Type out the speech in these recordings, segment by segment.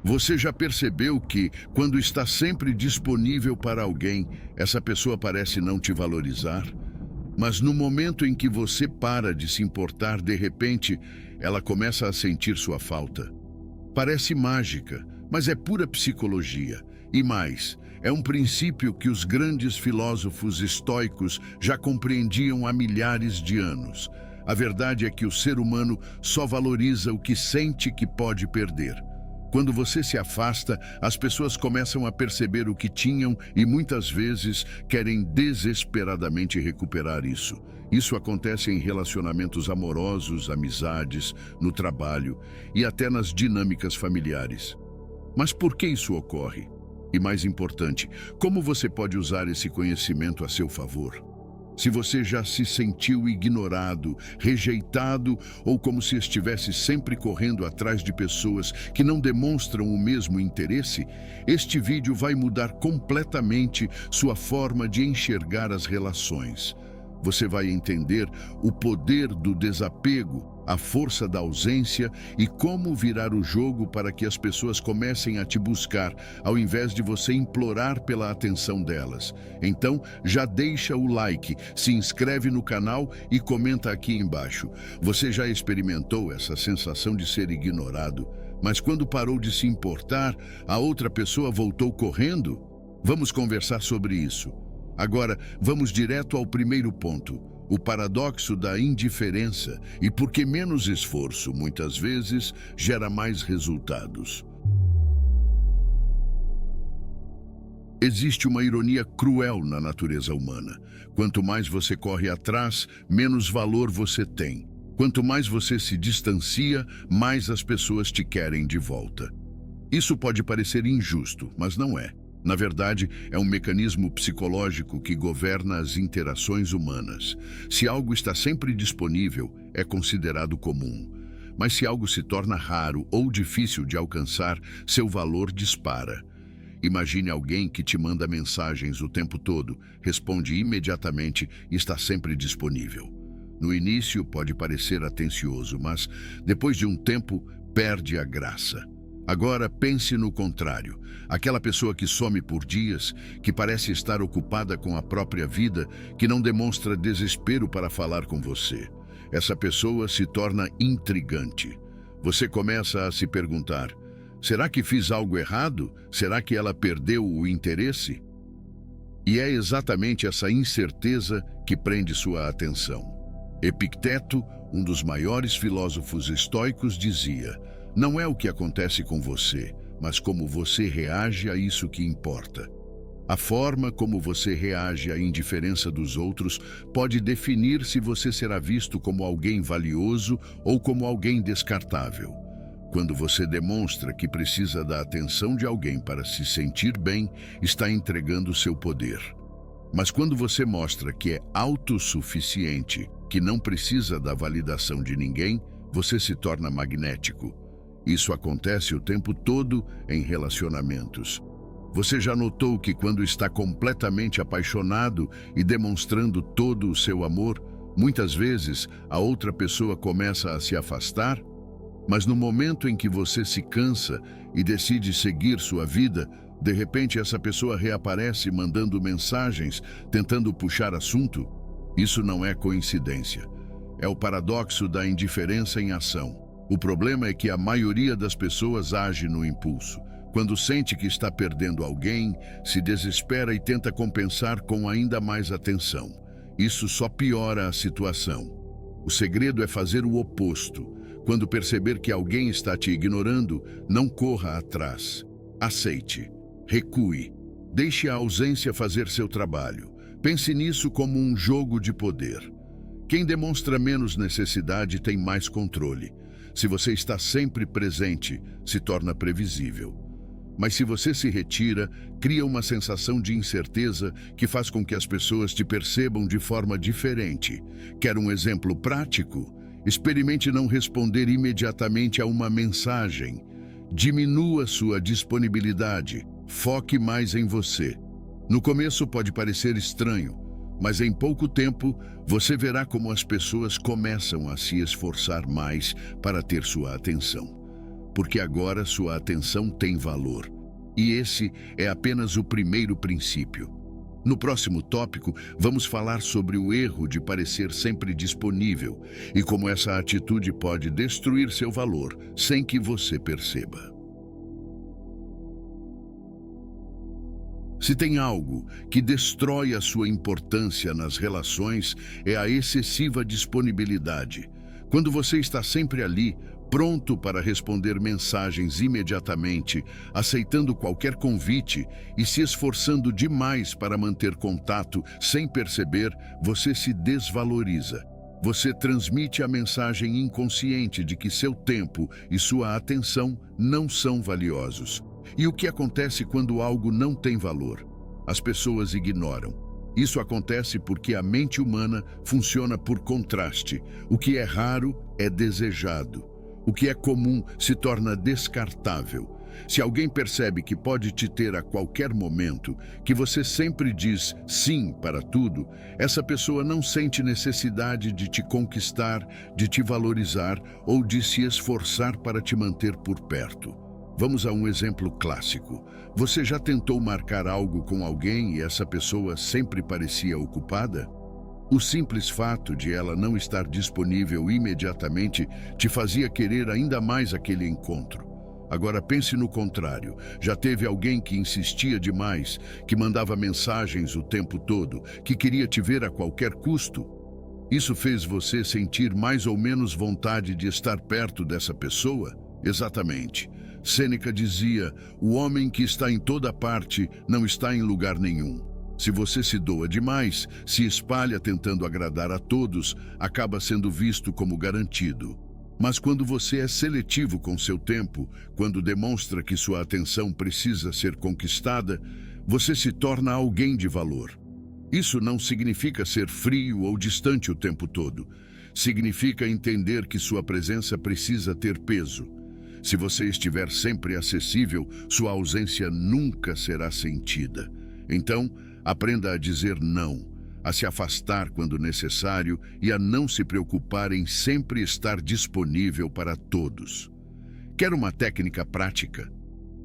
Você já percebeu que, quando está sempre disponível para alguém, essa pessoa parece não te valorizar? Mas no momento em que você para de se importar, de repente, ela começa a sentir sua falta. Parece mágica, mas é pura psicologia. E mais, é um princípio que os grandes filósofos estoicos já compreendiam há milhares de anos. A verdade é que o ser humano só valoriza o que sente que pode perder. Quando você se afasta, as pessoas começam a perceber o que tinham e muitas vezes querem desesperadamente recuperar isso. Isso acontece em relacionamentos amorosos, amizades, no trabalho e até nas dinâmicas familiares. Mas por que isso ocorre? E mais importante, como você pode usar esse conhecimento a seu favor? Se você já se sentiu ignorado, rejeitado ou como se estivesse sempre correndo atrás de pessoas que não demonstram o mesmo interesse, este vídeo vai mudar completamente sua forma de enxergar as relações. Você vai entender o poder do desapego, a força da ausência e como virar o jogo para que as pessoas comecem a te buscar, ao invés de você implorar pela atenção delas. Então, já deixa o like, se inscreve no canal e comenta aqui embaixo. Você já experimentou essa sensação de ser ignorado, mas quando parou de se importar, a outra pessoa voltou correndo? Vamos conversar sobre isso. Agora, vamos direto ao primeiro ponto, o paradoxo da indiferença e por que menos esforço, muitas vezes, gera mais resultados. Existe uma ironia cruel na natureza humana. Quanto mais você corre atrás, menos valor você tem. Quanto mais você se distancia, mais as pessoas te querem de volta. Isso pode parecer injusto, mas não é. Na verdade, é um mecanismo psicológico que governa as interações humanas. Se algo está sempre disponível, é considerado comum. Mas se algo se torna raro ou difícil de alcançar, seu valor dispara. Imagine alguém que te manda mensagens o tempo todo, responde imediatamente e está sempre disponível. No início pode parecer atencioso, mas depois de um tempo perde a graça. Agora pense no contrário, aquela pessoa que some por dias, que parece estar ocupada com a própria vida, que não demonstra desespero para falar com você. Essa pessoa se torna intrigante. Você começa a se perguntar, será que fiz algo errado? Será que ela perdeu o interesse? E é exatamente essa incerteza que prende sua atenção. Epicteto, um dos maiores filósofos estoicos, dizia: não é o que acontece com você, mas como você reage a isso que importa. A forma como você reage à indiferença dos outros pode definir se você será visto como alguém valioso ou como alguém descartável. Quando você demonstra que precisa da atenção de alguém para se sentir bem, está entregando seu poder. Mas quando você mostra que é autossuficiente, que não precisa da validação de ninguém, você se torna magnético. Isso acontece o tempo todo em relacionamentos. Você já notou que quando está completamente apaixonado e demonstrando todo o seu amor, muitas vezes a outra pessoa começa a se afastar? Mas no momento em que você se cansa e decide seguir sua vida, de repente essa pessoa reaparece mandando mensagens, tentando puxar assunto? Isso não é coincidência. É o paradoxo da indiferença em ação. O problema é que a maioria das pessoas age no impulso. Quando sente que está perdendo alguém, se desespera e tenta compensar com ainda mais atenção. Isso só piora a situação. O segredo é fazer o oposto. Quando perceber que alguém está te ignorando, não corra atrás. Aceite. Recue. Deixe a ausência fazer seu trabalho. Pense nisso como um jogo de poder. Quem demonstra menos necessidade tem mais controle. Se você está sempre presente, se torna previsível. Mas se você se retira, cria uma sensação de incerteza que faz com que as pessoas te percebam de forma diferente. Quer um exemplo prático? Experimente não responder imediatamente a uma mensagem. Diminua sua disponibilidade. Foque mais em você. No começo pode parecer estranho, mas em pouco tempo você verá como as pessoas começam a se esforçar mais para ter sua atenção. porque agora sua atenção tem valor. E esse é apenas o primeiro princípio. No próximo tópico, vamos falar sobre o erro de parecer sempre disponível e como essa atitude pode destruir seu valor sem que você perceba. Se tem algo que destrói a sua importância nas relações, é a excessiva disponibilidade. Quando você está sempre ali, pronto para responder mensagens imediatamente, aceitando qualquer convite e se esforçando demais para manter contato sem perceber, você se desvaloriza. Você transmite a mensagem inconsciente de que seu tempo e sua atenção não são valiosos. E o que acontece quando algo não tem valor? As pessoas ignoram. Isso acontece porque a mente humana funciona por contraste. O que é raro é desejado. O que é comum se torna descartável. Se alguém percebe que pode te ter a qualquer momento, que você sempre diz sim para tudo, essa pessoa não sente necessidade de te conquistar, de te valorizar ou de se esforçar para te manter por perto. Vamos a um exemplo clássico. Você já tentou marcar algo com alguém e essa pessoa sempre parecia ocupada? O simples fato de ela não estar disponível imediatamente te fazia querer ainda mais aquele encontro. Agora pense no contrário. Já teve alguém que insistia demais, que mandava mensagens o tempo todo, que queria te ver a qualquer custo? Isso fez você sentir mais ou menos vontade de estar perto dessa pessoa? Exatamente. Sêneca dizia: o homem que está em toda parte não está em lugar nenhum. Se você se doa demais, se espalha tentando agradar a todos, acaba sendo visto como garantido. Mas quando você é seletivo com seu tempo, quando demonstra que sua atenção precisa ser conquistada, você se torna alguém de valor. Isso não significa ser frio ou distante o tempo todo. Significa entender que sua presença precisa ter peso. Se você estiver sempre acessível, sua ausência nunca será sentida. Então, aprenda a dizer não, a se afastar quando necessário e a não se preocupar em sempre estar disponível para todos. Quer uma técnica prática?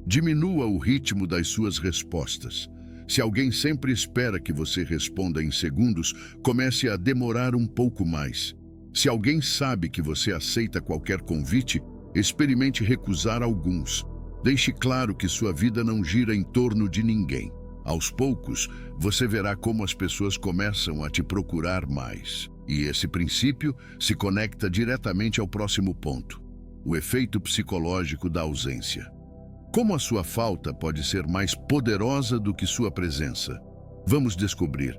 Diminua o ritmo das suas respostas. Se alguém sempre espera que você responda em segundos, comece a demorar um pouco mais. Se alguém sabe que você aceita qualquer convite, experimente recusar alguns. Deixe claro que sua vida não gira em torno de ninguém. Aos poucos, você verá como as pessoas começam a te procurar mais. E esse princípio se conecta diretamente ao próximo ponto: o efeito psicológico da ausência. Como a sua falta pode ser mais poderosa do que sua presença? Vamos descobrir.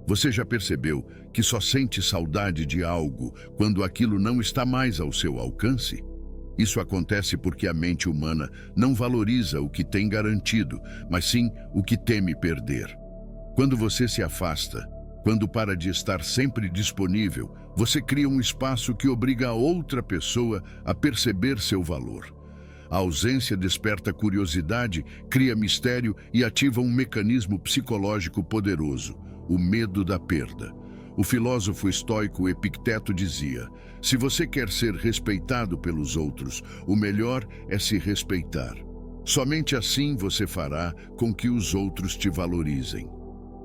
Você já percebeu que só sente saudade de algo quando aquilo não está mais ao seu alcance? Isso acontece porque a mente humana não valoriza o que tem garantido, mas sim o que teme perder. Quando você se afasta, quando para de estar sempre disponível, você cria um espaço que obriga a outra pessoa a perceber seu valor. A ausência desperta curiosidade, cria mistério e ativa um mecanismo psicológico poderoso: o medo da perda. O filósofo estoico Epicteto dizia: se você quer ser respeitado pelos outros, o melhor é se respeitar. Somente assim você fará com que os outros te valorizem.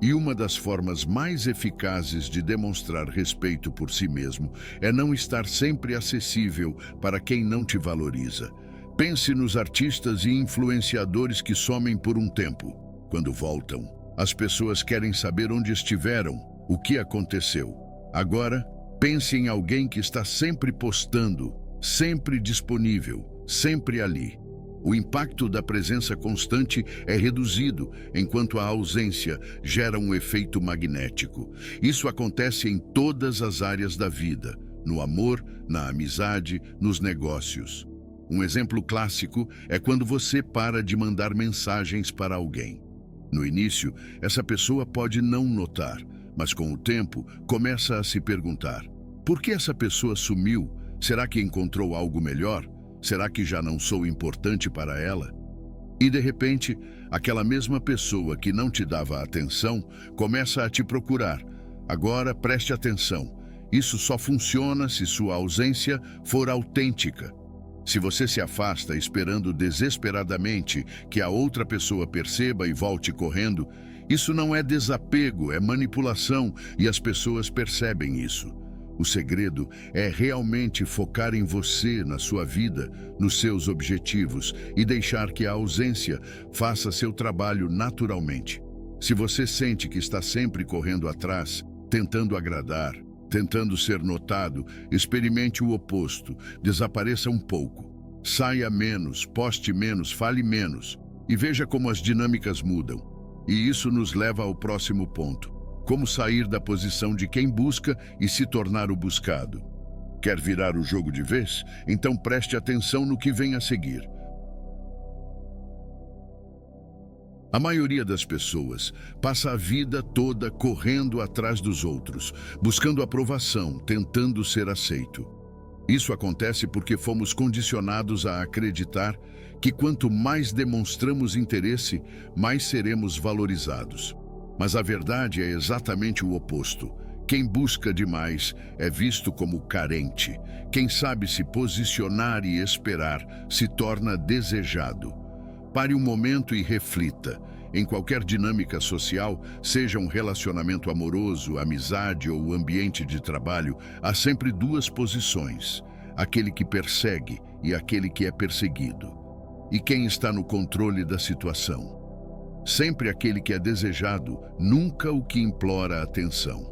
E uma das formas mais eficazes de demonstrar respeito por si mesmo é não estar sempre acessível para quem não te valoriza. Pense nos artistas e influenciadores que somem por um tempo. Quando voltam, as pessoas querem saber onde estiveram, o que aconteceu. Agora, pense em alguém que está sempre postando, sempre disponível, sempre ali. O impacto da presença constante é reduzido, enquanto a ausência gera um efeito magnético. Isso acontece em todas as áreas da vida: no amor, na amizade, nos negócios. Um exemplo clássico é quando você para de mandar mensagens para alguém. No início, essa pessoa pode não notar, mas com o tempo começa a se perguntar: por que essa pessoa sumiu? Será que encontrou algo melhor? Será que já não sou importante para ela? E de repente, aquela mesma pessoa que não te dava atenção começa a te procurar. Agora preste atenção. Isso só funciona se sua ausência for autêntica. Se você se afasta esperando desesperadamente que a outra pessoa perceba e volte correndo, isso não é desapego, é manipulação e as pessoas percebem isso. O segredo é realmente focar em você, na sua vida, nos seus objetivos e deixar que a ausência faça seu trabalho naturalmente. Se você sente que está sempre correndo atrás, tentando agradar, tentando ser notado, experimente o oposto, desapareça um pouco. Saia menos, poste menos, fale menos e veja como as dinâmicas mudam. E isso nos leva ao próximo ponto. Como sair da posição de quem busca e se tornar o buscado. Quer virar o jogo de vez? Então preste atenção no que vem a seguir. A maioria das pessoas passa a vida toda correndo atrás dos outros, buscando aprovação, tentando ser aceito. Isso acontece porque fomos condicionados a acreditar que quanto mais demonstramos interesse, mais seremos valorizados. Mas a verdade é exatamente o oposto. Quem busca demais é visto como carente. Quem sabe se posicionar e esperar se torna desejado. Pare um momento e reflita. Em qualquer dinâmica social, seja um relacionamento amoroso, amizade ou ambiente de trabalho, há sempre duas posições: aquele que persegue e aquele que é perseguido. E quem está no controle da situação? Sempre aquele que é desejado, nunca o que implora atenção.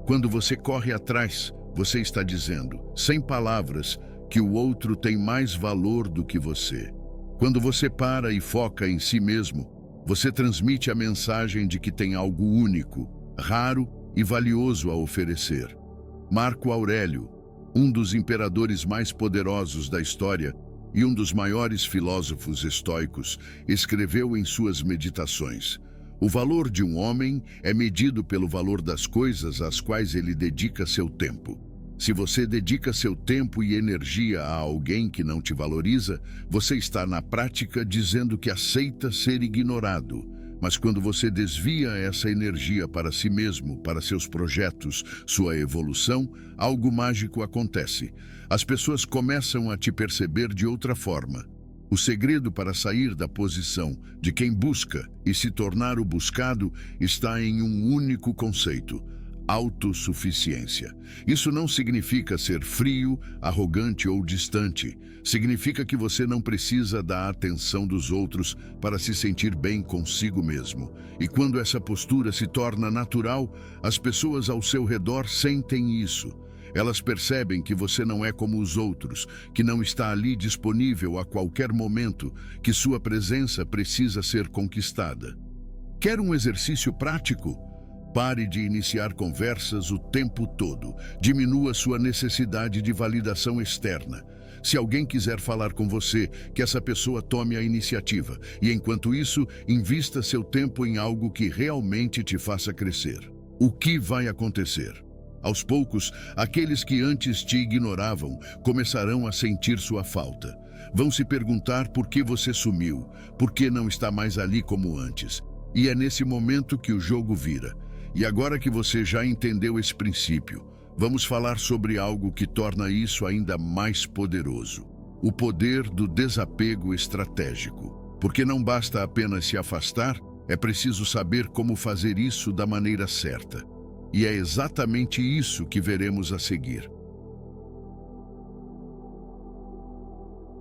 Quando você corre atrás, você está dizendo, sem palavras, que o outro tem mais valor do que você. Quando você para e foca em si mesmo, você transmite a mensagem de que tem algo único, raro e valioso a oferecer. Marco Aurélio, um dos imperadores mais poderosos da história, e um dos maiores filósofos estoicos, escreveu em suas meditações: o valor de um homem é medido pelo valor das coisas às quais ele dedica seu tempo. Se você dedica seu tempo e energia a alguém que não te valoriza, você está na prática dizendo que aceita ser ignorado. Mas quando você desvia essa energia para si mesmo, para seus projetos, sua evolução, algo mágico acontece. As pessoas começam a te perceber de outra forma. O segredo para sair da posição de quem busca e se tornar o buscado está em um único conceito: autossuficiência. Isso não significa ser frio, arrogante ou distante. Significa que você não precisa da atenção dos outros para se sentir bem consigo mesmo. E quando essa postura se torna natural, as pessoas ao seu redor sentem isso. Elas percebem que você não é como os outros, que não está ali disponível a qualquer momento, que sua presença precisa ser conquistada. Quer um exercício prático? Pare de iniciar conversas o tempo todo. Diminua sua necessidade de validação externa. Se alguém quiser falar com você, que essa pessoa tome a iniciativa. E enquanto isso, invista seu tempo em algo que realmente te faça crescer. O que vai acontecer? Aos poucos, aqueles que antes te ignoravam começarão a sentir sua falta. Vão se perguntar por que você sumiu, por que não está mais ali como antes. E é nesse momento que o jogo vira. E agora que você já entendeu esse princípio, vamos falar sobre algo que torna isso ainda mais poderoso: o poder do desapego estratégico. Porque não basta apenas se afastar, é preciso saber como fazer isso da maneira certa. E é exatamente isso que veremos a seguir.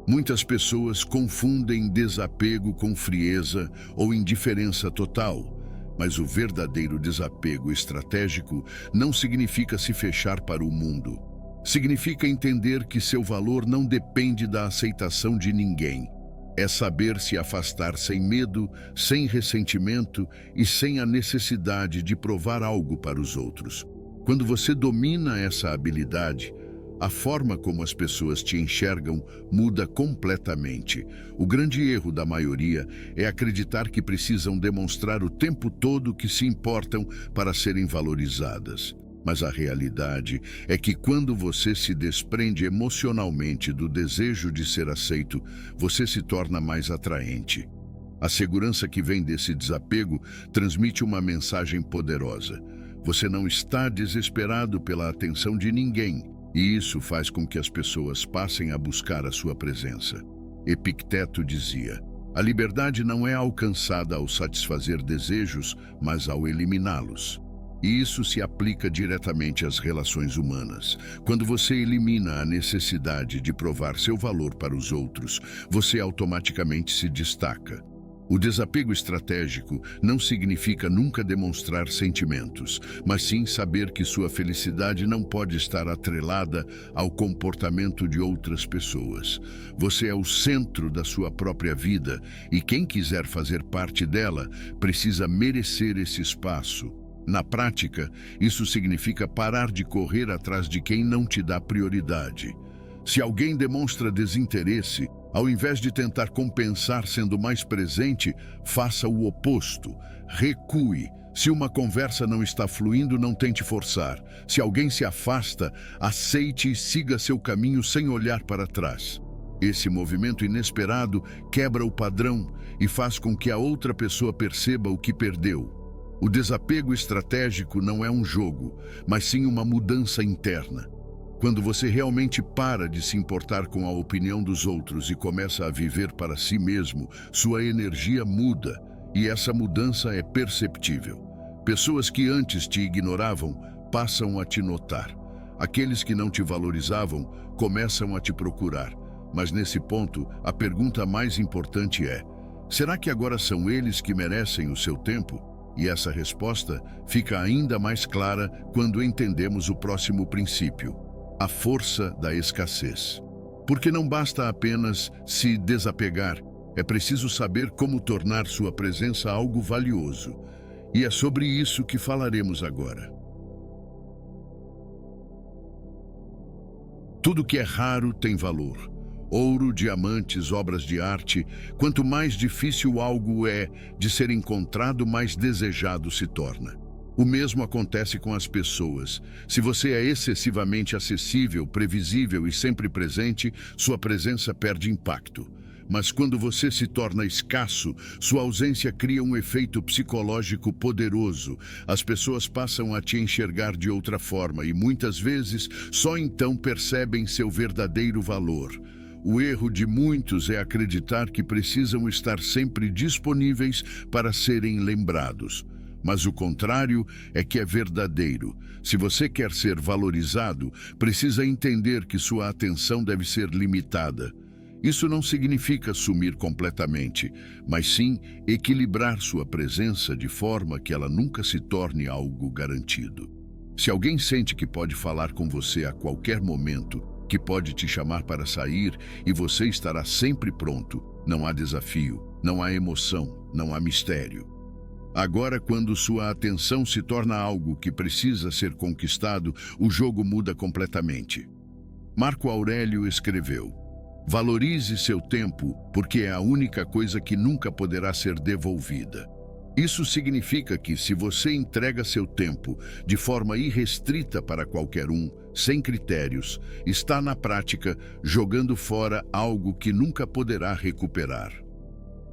Muitas pessoas confundem desapego com frieza ou indiferença total. Mas o verdadeiro desapego estratégico não significa se fechar para o mundo. Significa entender que seu valor não depende da aceitação de ninguém. É saber se afastar sem medo, sem ressentimento e sem a necessidade de provar algo para os outros. Quando você domina essa habilidade, a forma como as pessoas te enxergam muda completamente. O grande erro da maioria é acreditar que precisam demonstrar o tempo todo que se importam para serem valorizadas. Mas a realidade é que quando você se desprende emocionalmente do desejo de ser aceito, você se torna mais atraente. A segurança que vem desse desapego transmite uma mensagem poderosa. Você não está desesperado pela atenção de ninguém, e isso faz com que as pessoas passem a buscar a sua presença. Epicteto dizia: a liberdade não é alcançada ao satisfazer desejos, mas ao eliminá-los. E isso se aplica diretamente às relações humanas. Quando você elimina a necessidade de provar seu valor para os outros, você automaticamente se destaca. O desapego estratégico não significa nunca demonstrar sentimentos, mas sim saber que sua felicidade não pode estar atrelada ao comportamento de outras pessoas. Você é o centro da sua própria vida e quem quiser fazer parte dela precisa merecer esse espaço. Na prática, isso significa parar de correr atrás de quem não te dá prioridade. Se alguém demonstra desinteresse, ao invés de tentar compensar sendo mais presente, faça o oposto. Recue. Se uma conversa não está fluindo, não tente forçar. Se alguém se afasta, aceite e siga seu caminho sem olhar para trás. Esse movimento inesperado quebra o padrão e faz com que a outra pessoa perceba o que perdeu. O desapego estratégico não é um jogo, mas sim uma mudança interna. Quando você realmente para de se importar com a opinião dos outros e começa a viver para si mesmo, sua energia muda, e essa mudança é perceptível. Pessoas que antes te ignoravam passam a te notar. Aqueles que não te valorizavam começam a te procurar. Mas nesse ponto, a pergunta mais importante é: será que agora são eles que merecem o seu tempo? E essa resposta fica ainda mais clara quando entendemos o próximo princípio: a força da escassez. Porque não basta apenas se desapegar, é preciso saber como tornar sua presença algo valioso. E é sobre isso que falaremos agora. Tudo que é raro tem valor. Ouro, diamantes, obras de arte, quanto mais difícil algo é de ser encontrado, mais desejado se torna. O mesmo acontece com as pessoas. Se você é excessivamente acessível, previsível e sempre presente, sua presença perde impacto. Mas quando você se torna escasso, sua ausência cria um efeito psicológico poderoso. As pessoas passam a te enxergar de outra forma e muitas vezes só então percebem seu verdadeiro valor. O erro de muitos é acreditar que precisam estar sempre disponíveis para serem lembrados. Mas o contrário é que é verdadeiro. Se você quer ser valorizado, precisa entender que sua atenção deve ser limitada. Isso não significa sumir completamente, mas sim equilibrar sua presença de forma que ela nunca se torne algo garantido. Se alguém sente que pode falar com você a qualquer momento, que pode te chamar para sair e você estará sempre pronto, não há desafio, não há emoção, não há mistério. Agora, quando sua atenção se torna algo que precisa ser conquistado, o jogo muda completamente. Marco Aurélio escreveu: valorize seu tempo, porque é a única coisa que nunca poderá ser devolvida. Isso significa que, se você entrega seu tempo de forma irrestrita para qualquer um, sem critérios, está na prática jogando fora algo que nunca poderá recuperar.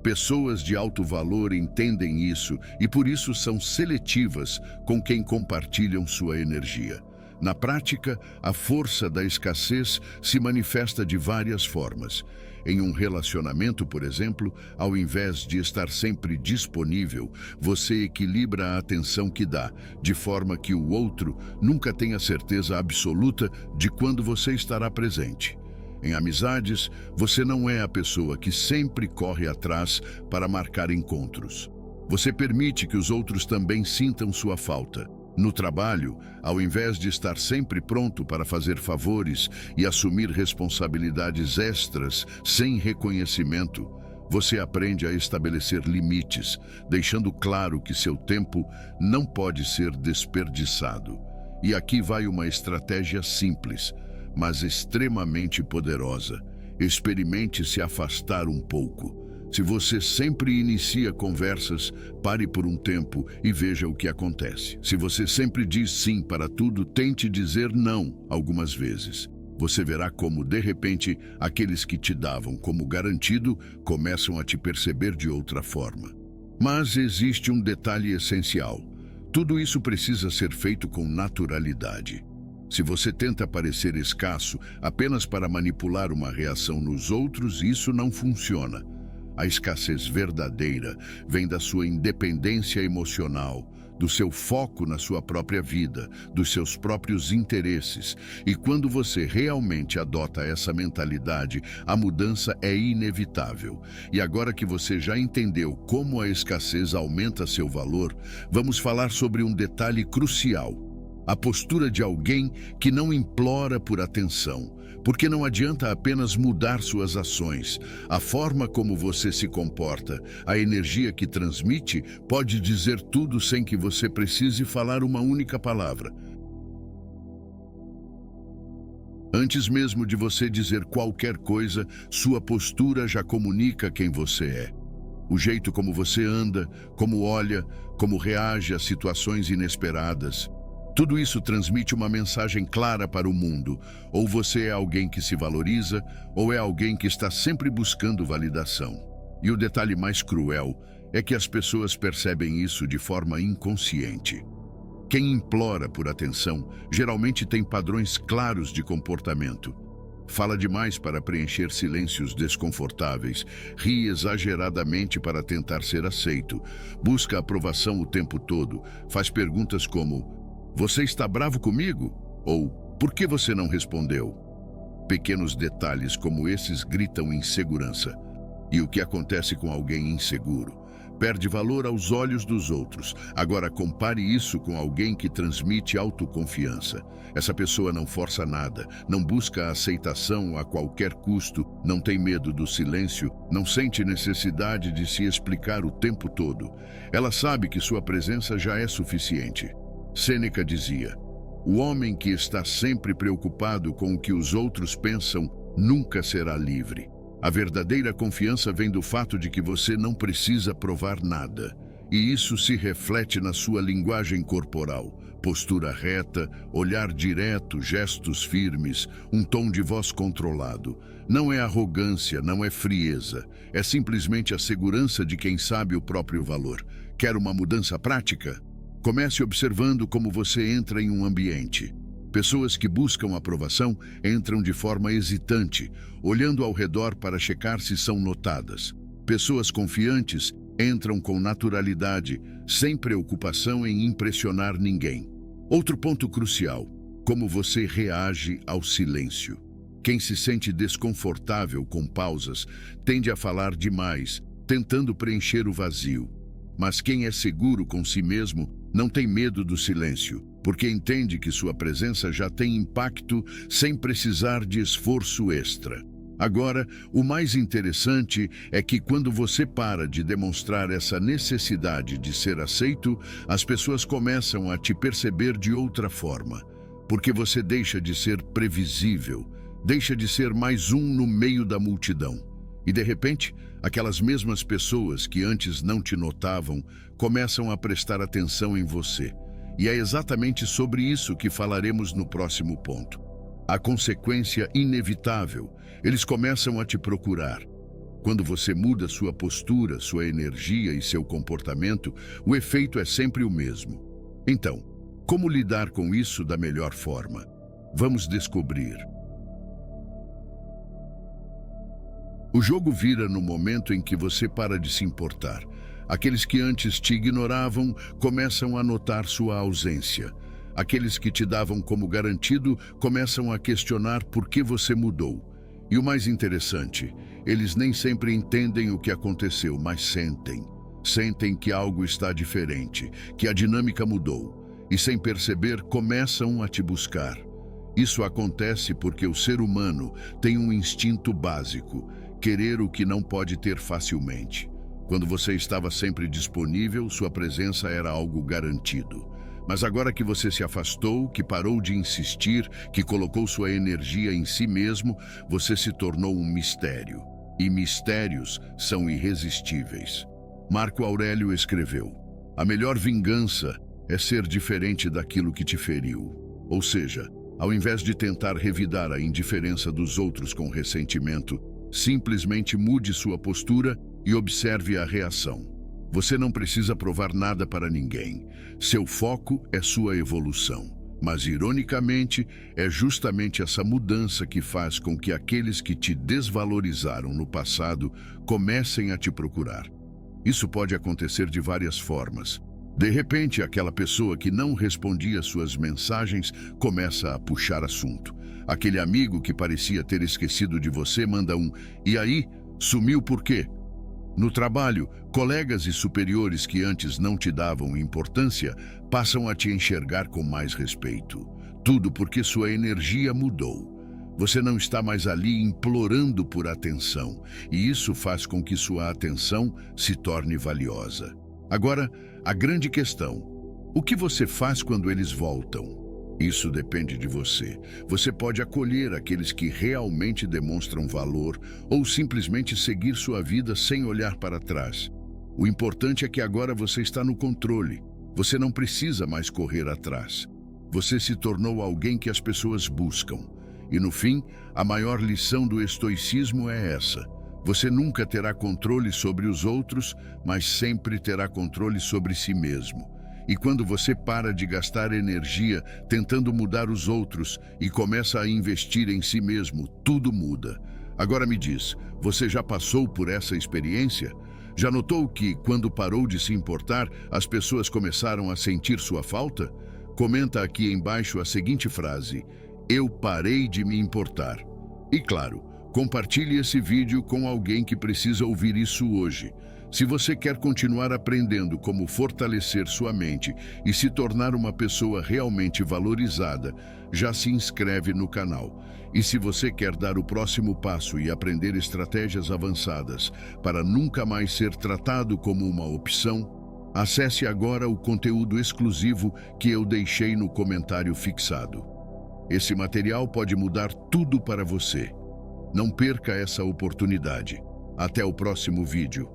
Pessoas de alto valor entendem isso e por isso são seletivas com quem compartilham sua energia. Na prática, a força da escassez se manifesta de várias formas. Em um relacionamento, por exemplo, ao invés de estar sempre disponível, você equilibra a atenção que dá, de forma que o outro nunca tenha certeza absoluta de quando você estará presente. Em amizades, você não é a pessoa que sempre corre atrás para marcar encontros. Você permite que os outros também sintam sua falta. No trabalho, ao invés de estar sempre pronto para fazer favores e assumir responsabilidades extras sem reconhecimento, você aprende a estabelecer limites, deixando claro que seu tempo não pode ser desperdiçado. E aqui vai uma estratégia simples, mas extremamente poderosa. Experimente se afastar um pouco. Se você sempre inicia conversas, pare por um tempo e veja o que acontece. Se você sempre diz sim para tudo, tente dizer não algumas vezes. Você verá como, de repente, aqueles que te davam como garantido começam a te perceber de outra forma. Mas existe um detalhe essencial. Tudo isso precisa ser feito com naturalidade. Se você tenta parecer escasso apenas para manipular uma reação nos outros, isso não funciona. A escassez verdadeira vem da sua independência emocional, do seu foco na sua própria vida, dos seus próprios interesses. E quando você realmente adota essa mentalidade, a mudança é inevitável. E agora que você já entendeu como a escassez aumenta seu valor, vamos falar sobre um detalhe crucial: a postura de alguém que não implora por atenção, porque não adianta apenas mudar suas ações. A forma como você se comporta, a energia que transmite, pode dizer tudo sem que você precise falar uma única palavra. Antes mesmo de você dizer qualquer coisa, sua postura já comunica quem você é. O jeito como você anda, como olha, como reage a situações inesperadas. Tudo isso transmite uma mensagem clara para o mundo. Ou você é alguém que se valoriza, ou é alguém que está sempre buscando validação. E o detalhe mais cruel é que as pessoas percebem isso de forma inconsciente. Quem implora por atenção geralmente tem padrões claros de comportamento. Fala demais para preencher silêncios desconfortáveis, ri exageradamente para tentar ser aceito, busca aprovação o tempo todo, faz perguntas como: "Você está bravo comigo?" Ou "Por que você não respondeu?" Pequenos detalhes como esses gritam insegurança. E o que acontece com alguém inseguro? Perde valor aos olhos dos outros. Agora compare isso com alguém que transmite autoconfiança. Essa pessoa não força nada, não busca a aceitação a qualquer custo, não tem medo do silêncio, não sente necessidade de se explicar o tempo todo. Ela sabe que sua presença já é suficiente. Sêneca dizia: "O homem que está sempre preocupado com o que os outros pensam nunca será livre." A verdadeira confiança vem do fato de que você não precisa provar nada. E isso se reflete na sua linguagem corporal. Postura reta, olhar direto, gestos firmes, um tom de voz controlado. Não é arrogância, não é frieza. É simplesmente a segurança de quem sabe o próprio valor. Quer uma mudança prática? Comece observando como você entra em um ambiente. Pessoas que buscam aprovação entram de forma hesitante, olhando ao redor para checar se são notadas. Pessoas confiantes entram com naturalidade, sem preocupação em impressionar ninguém. Outro ponto crucial: como você reage ao silêncio. Quem se sente desconfortável com pausas tende a falar demais, tentando preencher o vazio. Mas quem é seguro com si mesmo não tem medo do silêncio, porque entende que sua presença já tem impacto sem precisar de esforço extra. Agora, o mais interessante é que quando você para de demonstrar essa necessidade de ser aceito, as pessoas começam a te perceber de outra forma, porque você deixa de ser previsível, deixa de ser mais um no meio da multidão. E de repente, aquelas mesmas pessoas que antes não te notavam começam a prestar atenção em você. E é exatamente sobre isso que falaremos no próximo ponto. A consequência inevitável: eles começam a te procurar. Quando você muda sua postura, sua energia e seu comportamento, o efeito é sempre o mesmo. Então, como lidar com isso da melhor forma? Vamos descobrir. O jogo vira no momento em que você para de se importar. Aqueles que antes te ignoravam começam a notar sua ausência. Aqueles que te davam como garantido começam a questionar por que você mudou. E o mais interessante, eles nem sempre entendem o que aconteceu, mas sentem. Sentem que algo está diferente, que a dinâmica mudou. E sem perceber, começam a te buscar. Isso acontece porque o ser humano tem um instinto básico: querer o que não pode ter facilmente. Quando você estava sempre disponível, sua presença era algo garantido. Mas agora que você se afastou, que parou de insistir, que colocou sua energia em si mesmo, você se tornou um mistério. E mistérios são irresistíveis. Marco Aurélio escreveu: "A melhor vingança é ser diferente daquilo que te feriu." Ou seja, ao invés de tentar revidar a indiferença dos outros com ressentimento, simplesmente mude sua postura e observe a reação. Você não precisa provar nada para ninguém. Seu foco é sua evolução. Mas, ironicamente, é justamente essa mudança que faz com que aqueles que te desvalorizaram no passado comecem a te procurar. Isso pode acontecer de várias formas. De repente, aquela pessoa que não respondia suas mensagens começa a puxar assunto. Aquele amigo que parecia ter esquecido de você manda um "e aí? Sumiu por quê?" No trabalho, colegas e superiores que antes não te davam importância passam a te enxergar com mais respeito. Tudo porque sua energia mudou. Você não está mais ali implorando por atenção, e isso faz com que sua atenção se torne valiosa. Agora, a grande questão: o que você faz quando eles voltam? Isso depende de você. Você pode acolher aqueles que realmente demonstram valor ou simplesmente seguir sua vida sem olhar para trás. O importante é que agora você está no controle. Você não precisa mais correr atrás. Você se tornou alguém que as pessoas buscam. E no fim, a maior lição do estoicismo é essa: você nunca terá controle sobre os outros, mas sempre terá controle sobre si mesmo. E quando você para de gastar energia tentando mudar os outros e começa a investir em si mesmo, tudo muda. Agora me diz, você já passou por essa experiência? Já notou que, quando parou de se importar, as pessoas começaram a sentir sua falta? Comenta aqui embaixo a seguinte frase: "Eu parei de me importar." E claro, compartilhe esse vídeo com alguém que precisa ouvir isso hoje. Se você quer continuar aprendendo como fortalecer sua mente e se tornar uma pessoa realmente valorizada, já se inscreve no canal. E se você quer dar o próximo passo e aprender estratégias avançadas para nunca mais ser tratado como uma opção, acesse agora o conteúdo exclusivo que eu deixei no comentário fixado. Esse material pode mudar tudo para você. Não perca essa oportunidade. Até o próximo vídeo.